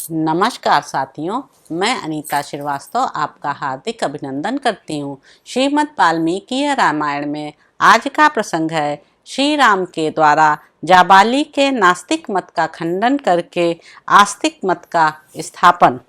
नमस्कार साथियों, मैं अनीता श्रीवास्तव आपका हार्दिक अभिनंदन करती हूँ। श्रीमद् वाल्मीकि रामायण में आज का प्रसंग है श्री राम के द्वारा जाबाली के नास्तिक मत का खंडन करके आस्तिक मत का स्थापन।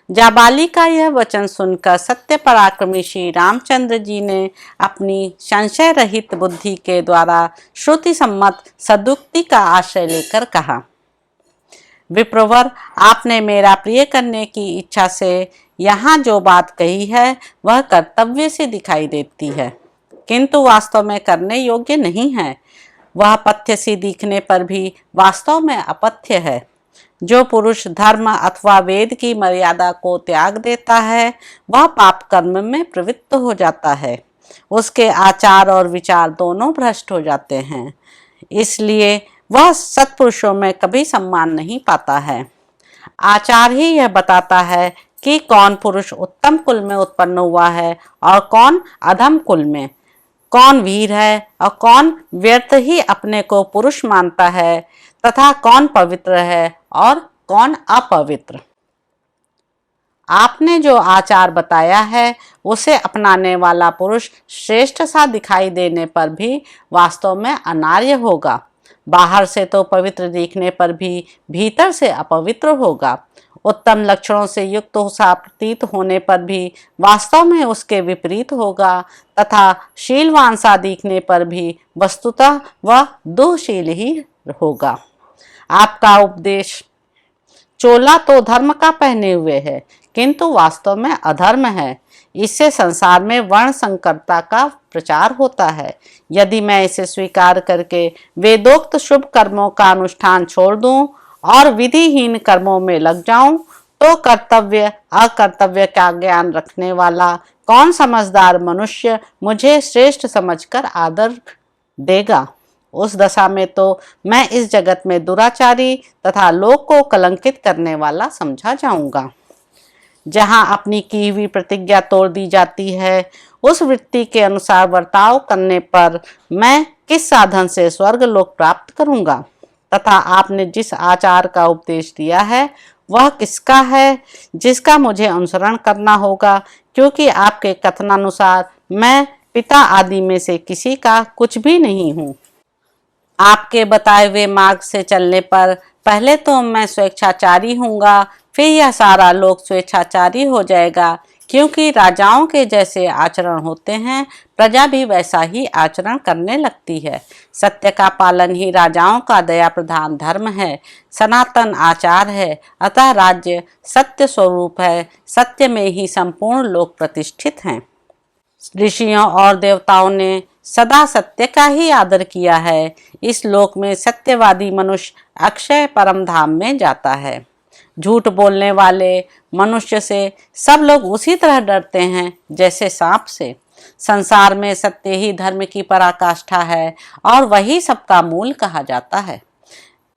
जाबाली का यह वचन सुनकर सत्य पराक्रमी श्री रामचंद्र जी ने अपनी संशय रहित बुद्धि के द्वारा श्रुति सम्मत सदुक्ति का आश्रय लेकर कहा, विप्रवर, आपने मेरा प्रिय करने की इच्छा से यहाँ जो बात कही है वह कर्तव्य से दिखाई देती है, किंतु वास्तव में करने योग्य नहीं है। वह पथ्य सी दिखने पर भी वास्तव में अपथ्य है। जो पुरुष धर्म अथवा वेद की मर्यादा को त्याग देता है वह पाप कर्म में प्रवृत्त हो जाता है। उसके आचार और विचार दोनों भ्रष्ट हो जाते हैं, इसलिए वह सत्पुरुषों में कभी सम्मान नहीं पाता है। आचार ही यह बताता है कि कौन पुरुष उत्तम कुल में उत्पन्न हुआ है और कौन अधम कुल में, कौन वीर है और कौन व्यर्थ ही अपने को पुरुष मानता है, तथा कौन पवित्र है और कौन अपवित्र। आपने जो आचार बताया है उसे अपनाने वाला पुरुष श्रेष्ठ सा दिखाई देने पर भी वास्तव में अनार्य होगा। बाहर से तो पवित्र दिखने पर भी भीतर से अपवित्र होगा। उत्तम लक्षणों से युक्त सा प्रतीत होने पर भी वास्तव में उसके विपरीत होगा तथा शीलवान सा दिखने पर भी वस्तुतः वह दुःशील ही होगा। आपका उपदेश चोला तो धर्म का पहने हुए है, किंतु वास्तव में अधर्म है। इससे संसार में वर्ण संकरता का प्रचार होता है। यदि मैं इसे स्वीकार करके वेदोक्त शुभ कर्मों का अनुष्ठान छोड़ दूं और विधिहीन कर्मों में लग जाऊं, तो कर्तव्य अकर्तव्य का ज्ञान रखने वाला कौन समझदार मनुष्य मुझे श्रेष्ठ समझकर आदर देगा। उस दशा में तो मैं इस जगत में दुराचारी तथा लोक को कलंकित करने वाला समझा जाऊंगा। जहाँ अपनी की हुई प्रतिज्ञा तोड़ दी जाती है, उस वृत्ति के अनुसार बर्ताव करने पर मैं किस साधन से स्वर्ग लोक प्राप्त करूंगा, तथा आपने जिस आचार का उपदेश दिया है वह किसका है जिसका मुझे अनुसरण करना होगा, क्योंकि आपके कथनानुसार मैं पिता आदि में से किसी का कुछ भी नहीं हूँ। आपके बताए हुए मार्ग से चलने पर पहले तो मैं स्वेच्छाचारी हूँगा, फिर यह सारा लोक स्वेच्छाचारी हो जाएगा, क्योंकि राजाओं के जैसे आचरण होते हैं प्रजा भी वैसा ही आचरण करने लगती है। सत्य का पालन ही राजाओं का दया प्रधान धर्म है, सनातन आचार है, अतः राज्य सत्य स्वरूप है। सत्य में ही संपूर्ण लोक प्रतिष्ठित हैं। ऋषियों और देवताओं ने सदा सत्य का ही आदर किया है। इस लोक में सत्यवादी मनुष्य अक्षय परम धाम में जाता है। झूठ बोलने वाले मनुष्य से सब लोग उसी तरह डरते हैं जैसे सांप से। संसार में सत्य ही धर्म की पराकाष्ठा है और वही सबका मूल कहा जाता है।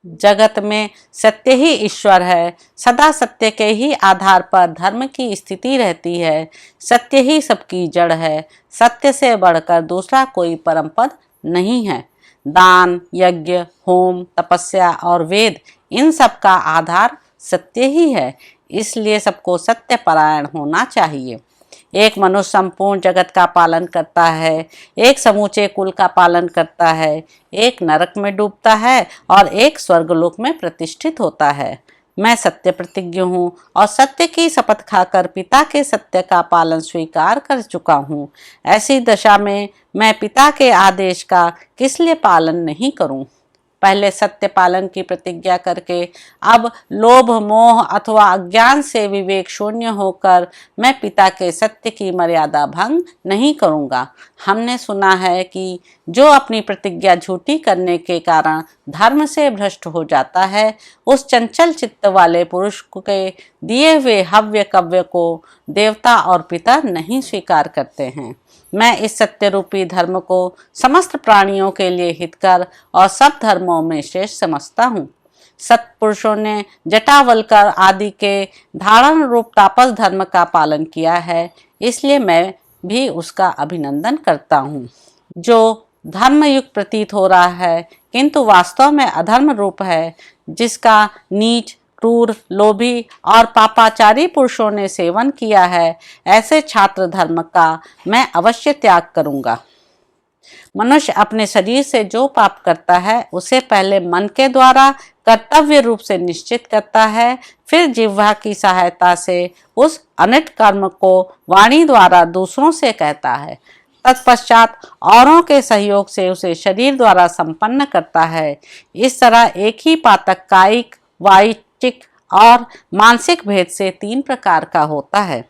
जगत में सत्य ही ईश्वर है। सदा सत्य के ही आधार पर धर्म की स्थिति रहती है। सत्य ही सबकी जड़ है। सत्य से बढ़कर दूसरा कोई परम पद नहीं है। दान, यज्ञ, होम, तपस्या और वेद, इन सब का आधार सत्य ही है। इसलिए सबको सत्य परायण होना चाहिए। एक मनुष्य संपूर्ण जगत का पालन करता है, एक समूचे कुल का पालन करता है, एक नरक में डूबता है और एक स्वर्गलोक में प्रतिष्ठित होता है। मैं सत्य प्रतिज्ञ हूँ और सत्य की शपथ खाकर पिता के सत्य का पालन स्वीकार कर चुका हूँ। ऐसी दशा में मैं पिता के आदेश का किस लिए पालन नहीं करूँ। पहले सत्य पालन की प्रतिज्ञा करके अब लोभ, मोह अथवा अज्ञान से विवेक शून्य होकर मैं पिता के सत्य की मर्यादा भंग नहीं करूँगा। हमने सुना है कि जो अपनी प्रतिज्ञा झूठी करने के कारण धर्म से भ्रष्ट हो जाता है, उस चंचल चित्त वाले पुरुष के दिए हुए हव्य कव्य को देवता और पिता नहीं स्वीकार करते हैं। मैं इस सत्य रूपी धर्म को समस्त प्राणियों के लिए हितकर और सब धर्मों में श्रेष्ठ समझता हूँ। सत्पुरुषों ने जटावल्कर आदि के धारण रूप तापस धर्म का पालन किया है, इसलिए मैं भी उसका अभिनंदन करता हूँ। जो धर्मयुक्त प्रतीत हो रहा है किंतु वास्तव में अधर्म रूप है, जिसका नीच क्रूर, लोभी और पापाचारी पुरुषों ने सेवन किया है, ऐसे छात्र धर्म का मैं अवश्य त्याग करूंगा। मनुष्य अपने शरीर से जो पाप करता है उसे पहले मन के द्वारा कर्तव्य रूप से निश्चित करता है, फिर जिह्वा की सहायता से उस अनिष्ट कर्म को वाणी द्वारा दूसरों से कहता है, तत्पश्चात औरों के सहयोग से उसे शरीर द्वारा संपन्न करता है। इस तरह एक ही पातक कायिक, वाचिक और मानसिक भेद से 3 प्रकार का होता है।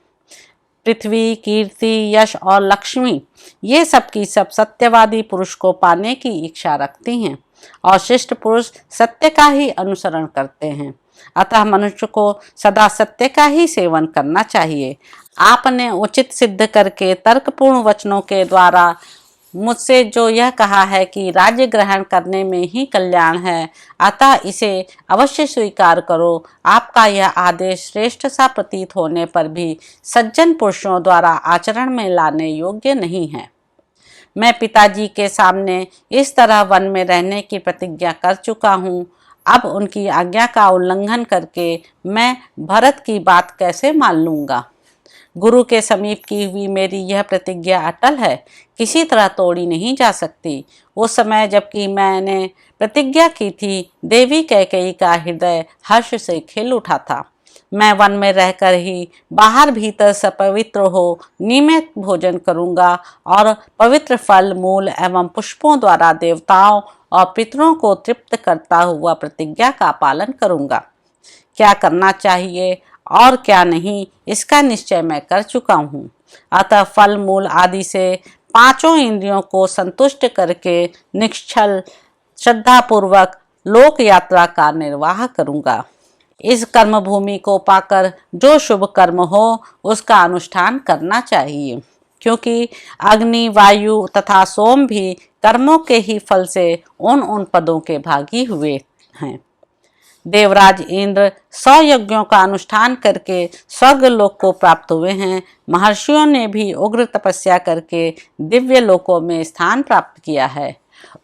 पृथ्वी, कीर्ति, यश और लक्ष्मी, ये सब की सब सत्यवादी पुरुष को पाने की इच्छा रखती हैं और शिष्ट पुरुष सत्य का ही अनुसरण करते हैं। अतः मनुष्य को सदा सत्य का ही सेवन करना चाहिए। आपने उचित सिद्ध करके तर्कपूर्ण वचनों के द्वारा मुझसे जो यह कहा है कि राज्य ग्रहण करने में ही कल्याण है, अतः इसे अवश्य स्वीकार करो। आपका यह आदेश श्रेष्ठ सा प्रतीत होने पर भी सज्जन पुरुषों द्वारा आचरण में लाने योग्य नहीं है। मैं पिताजी के सामने इस तरह वन में रहने की प्रतिज्ञा कर चुका हूँ, अब उनकी आज्ञा का उल्लंघन करके मैं भरत की बात कैसे मान लूँगा। गुरु के समीप की हुई मेरी यह प्रतिज्ञा अटल है, किसी तरह तोड़ी नहीं जा सकती। उस समय जबकि मैंने प्रतिज्ञा की थी, देवी कैकेयी का हृदय हर्ष से खिल उठा था। मैं वन में रहकर ही बाहर भीतर सपवित्र हो नियमित भोजन करूंगा और पवित्र फल, मूल एवं पुष्पों द्वारा देवताओं और पितरों को तृप्त करता हुआ प्रतिज्ञा का पालन करूंगा। क्या करना चाहिए और क्या नहीं, इसका निश्चय मैं कर चुका हूँ। अतः फल, मूल आदि से 5 इंद्रियों को संतुष्ट करके निश्चल श्रद्धापूर्वक लोक यात्रा का निर्वाह करूंगा। इस कर्म भूमि को पाकर जो शुभ कर्म हो उसका अनुष्ठान करना चाहिए, क्योंकि अग्नि, वायु तथा सोम भी कर्मों के ही फल से उन पदों के भागी हुए हैं। देवराज इंद्र 100 यज्ञों का अनुष्ठान करके स्वर्ग लोक को प्राप्त हुए हैं। महर्षियों ने भी उग्र तपस्या करके दिव्य लोकों में स्थान प्राप्त किया है।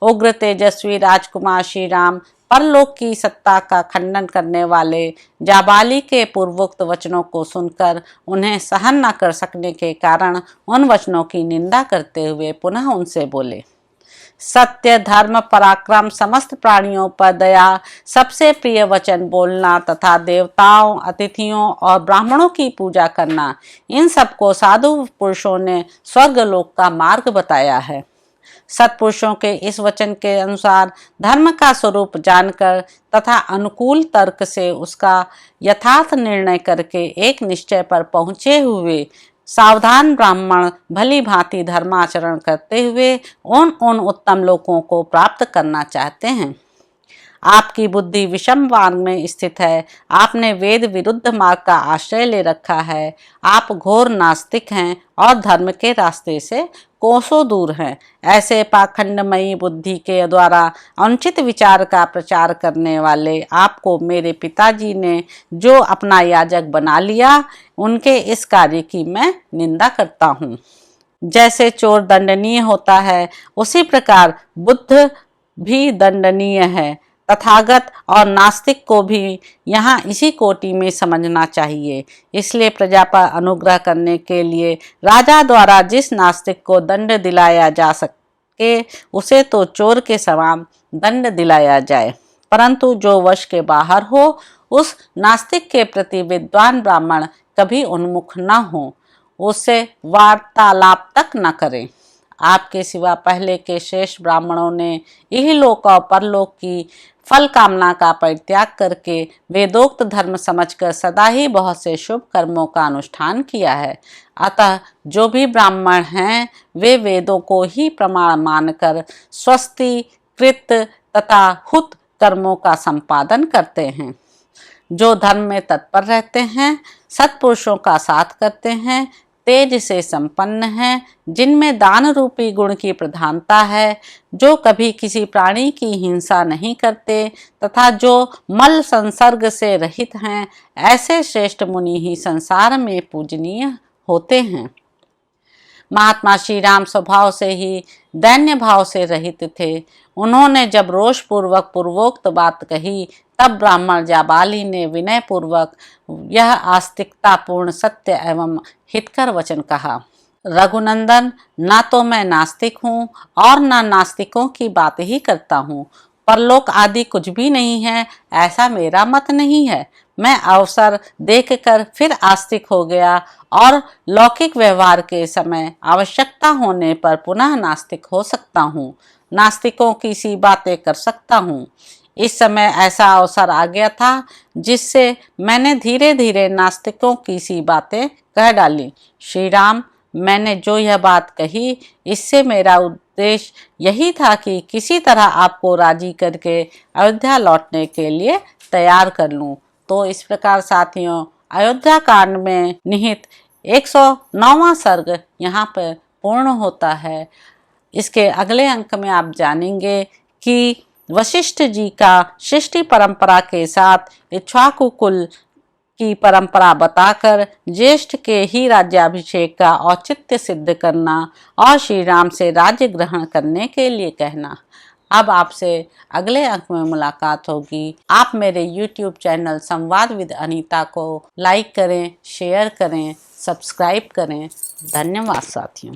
उग्र तेजस्वी राजकुमार श्री राम परलोक की सत्ता का खंडन करने वाले जाबाली के पूर्वोक्त वचनों को सुनकर उन्हें सहन न कर सकने के कारण उन वचनों की निंदा करते हुए पुनः उनसे बोले, सत्य, धर्म, पराक्रम, समस्त प्राणियों पर दया, सबसे प्रिय वचन बोलना तथा देवताओं, अतिथियों और ब्राह्मणों की पूजा करना, इन सबको साधु पुरुषों ने स्वर्गलोक का मार्ग बताया है। सत्पुरुषों के इस वचन के अनुसार धर्म का स्वरूप जानकर तथा अनुकूल तर्क से उसका यथार्थ निर्णय करके एक निश्चय पर पहुँचे हुए सावधान ब्राह्मण भली भांति धर्माचरण करते हुए उन उत्तम लोकों को प्राप्त करना चाहते हैं। आपकी बुद्धि विषम मार्ग में स्थित है। आपने वेद विरुद्ध मार्ग का आश्रय ले रखा है। आप घोर नास्तिक हैं और धर्म के रास्ते से कोसों दूर हैं। ऐसे पाखंडमयी बुद्धि के द्वारा अनुचित विचार का प्रचार करने वाले आपको मेरे पिताजी ने जो अपना याजक बना लिया, उनके इस कार्य की मैं निंदा करता हूँ। जैसे चोर दंडनीय होता है, उसी प्रकार बुद्ध भी दंडनीय है। तथागत और नास्तिक को भी यहाँ इसी कोटि में समझना चाहिए। इसलिए प्रजा पर अनुग्रह करने के लिए राजा द्वारा जिस नास्तिक को दंड दिलाया जा सके, उसे तो चोर के समान दंड दिलाया जाए, परंतु जो वश के बाहर हो, उस नास्तिक के प्रति विद्वान ब्राह्मण कभी उन्मुख न हो, उससे वार्तालाप तक न करें। आपके सिवा पहले के शेष ब्राह्मणों ने इहलोक और परलोक की फल कामना का परित्याग करके वेदोक्त धर्म समझकर सदा ही बहुत से शुभ कर्मों का अनुष्ठान किया है। अतः जो भी ब्राह्मण हैं, वे वेदों को ही प्रमाण मानकर स्वस्ति, कृत तथा हुत कर्मों का संपादन करते हैं। जो धर्म में तत्पर रहते हैं, सत्पुरुषों का साथ करते हैं, तेज से संपन्न हैं, जिनमें दान रूपी गुण की प्रधानता है, जो कभी किसी प्राणी की हिंसा नहीं करते तथा जो मल संसर्ग से रहित हैं, ऐसे श्रेष्ठ मुनि ही संसार में पूजनीय होते हैं। महात्मा श्री राम स्वभाव से ही दैन्य भाव से रहित थे। उन्होंने जब रोष पूर्वक पूर्वोक्त बात कही तब ब्राह्मण जाबाली ने विनय पूर्वक यह आस्तिकतापूर्ण सत्य एवं हितकर वचन कहा। रघुनंदन, ना तो मैं नास्तिक हूँ और ना नास्तिकों की बात ही करता हूँ। परलोक आदि कुछ भी नहीं है, ऐसा मेरा मत नहीं है। मैं अवसर देखकर फिर आस्तिक हो गया और लौकिक व्यवहार के समय आवश्यकता होने पर पुनः नास्तिक हो सकता हूँ। नास्तिकों की सी बातें कर सकता हूँ। इस समय ऐसा अवसर आ गया था जिससे मैंने धीरे धीरे नास्तिकों की सी बातें कह डाली। श्री राम, मैंने जो यह बात कही इससे मेरा उद्देश्य यही था कि किसी तरह आपको राजी करके अयोध्या लौटने के लिए तैयार कर लूं। तो इस प्रकार साथियों, अयोध्या कांड में निहित 109वां सर्ग यहाँ पर पूर्ण होता है। इसके अगले अंक में आप जानेंगे कि वशिष्ठ जी का सृष्टि परंपरा के साथ इक्ष्वाकु कुल की परंपरा बताकर ज्येष्ठ के ही राज्याभिषेक का औचित्य सिद्ध करना और श्री राम से राज्य ग्रहण करने के लिए कहना। अब आपसे अगले अंक में मुलाकात होगी। आप मेरे YouTube चैनल संवाद विद अनीता को लाइक करें, शेयर करें, सब्सक्राइब करें। धन्यवाद साथियों।